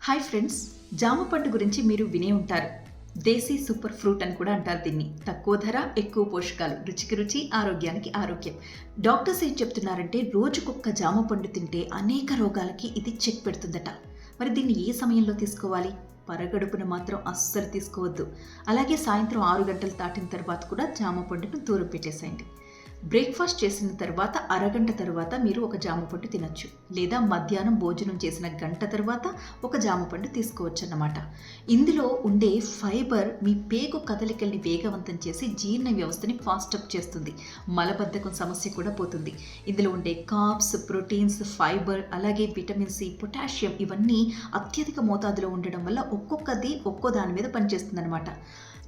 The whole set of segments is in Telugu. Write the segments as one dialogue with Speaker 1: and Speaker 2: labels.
Speaker 1: హాయ్ ఫ్రెండ్స్, జామ పండు గురించి మీరు వినే ఉంటారు. దేశీ సూపర్ ఫ్రూట్ అని కూడా అంటారు దీన్ని. తక్కువ ధర, ఎక్కువ పోషకాలు, రుచికి రుచి, ఆరోగ్యానికి ఆరోగ్యం. డాక్టర్స్ ఏం చెప్తున్నారంటే రోజుకొక్క జామ పండు తింటే అనేక రోగాలకి ఇది చెక్ పెడుతుందట. మరి దీన్ని ఏ సమయంలో తీసుకోవాలి? పరగడుపున మాత్రం అస్సలు తీసుకోవద్దు. అలాగే సాయంత్రం 6 గంటలు దాటిన తర్వాత కూడా జామ పండును దూరం పెట్టేసేయండి. బ్రేక్ఫాస్ట్ చేసిన తర్వాత అరగంట తర్వాత మీరు ఒక జామపండు తినొచ్చు, లేదా మధ్యాహ్నం భోజనం చేసిన గంట తర్వాత ఒక జామపండు తీసుకోవచ్చు అన్నమాట. ఇందులో ఉండే ఫైబర్ మీ పేగు కదలికల్ని వేగవంతం చేసి జీర్ణ వ్యవస్థని ఫాస్టప్ చేస్తుంది. మలబద్ధకం సమస్య కూడా పోతుంది. ఇందులో ఉండే కార్బ్స్, ప్రోటీన్స్, ఫైబర్, అలాగే విటమిన్ సి, పొటాషియం ఇవన్నీ అత్యధిక మోతాదులో ఉండడం వల్ల ఒక్కొక్కది ఒక్కో దాని మీద పనిచేస్తుంది అనమాట.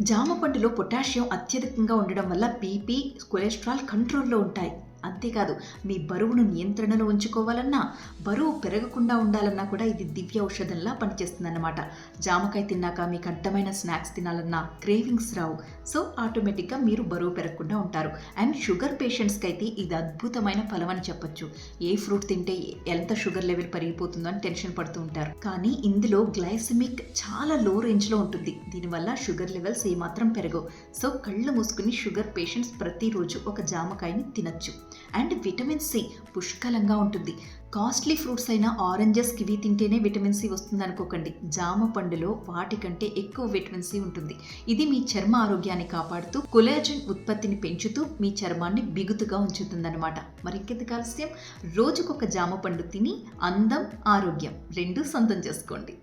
Speaker 1: జామ పండులో పొటాషియం అత్యధికంగా ఉండడం వల్ల బీపీ, కొలెస్ట్రాల్ కంట్రోల్లో ఉంటాయి. అంతేకాదు, మీ బరువును నియంత్రణలో ఉంచుకోవాలన్నా, బరువు పెరగకుండా ఉండాలన్నా కూడా ఇది దివ్య ఔషధంలా పనిచేస్తుందన్నమాట. జామకాయ తిన్నాక మీకు అడ్డమైన స్నాక్స్ తినాలన్నా క్రేవింగ్స్ రావు. సో ఆటోమేటిక్గా మీరు బరువు పెరగకుండా ఉంటారు. అండ్ షుగర్ పేషెంట్స్కి అయితే ఇది అద్భుతమైన ఫలం అని చెప్పొచ్చు. ఏ ఫ్రూట్ తింటే ఎంత షుగర్ లెవెల్ పెరిగిపోతుందో అని టెన్షన్ పడుతూ ఉంటారు. కానీ ఇందులో గ్లైసెమిక్ చాలా లో రేంజ్లో ఉంటుంది. దీనివల్ల షుగర్ లెవెల్స్ ఏమాత్రం పెరగవు. సో కళ్ళు మూసుకుని షుగర్ పేషెంట్స్ ప్రతిరోజు ఒక జామకాయని తినచ్చు. అండ్ విటమిన్ సి పుష్కలంగా ఉంటుంది. కాస్ట్లీ ఫ్రూట్స్ అయిన ఆరెంజెస్, కివి తింటేనే విటమిన్ సి వస్తుంది అనుకోకండి. జామ పండులో వాటికంటే ఎక్కువ విటమిన్ సి ఉంటుంది. ఇది మీ చర్మ ఆరోగ్యాన్ని కాపాడుతూ కొలాజన్ ఉత్పత్తిని పెంచుతూ మీ చర్మాన్ని బిగుతుగా ఉంచుతుందన్నమాట. మరి ఇంకెందుకు ఆలస్యం, రోజుకొక జామ పండు తిని అందం, ఆరోగ్యం రెండూ సొంతం చేసుకోండి.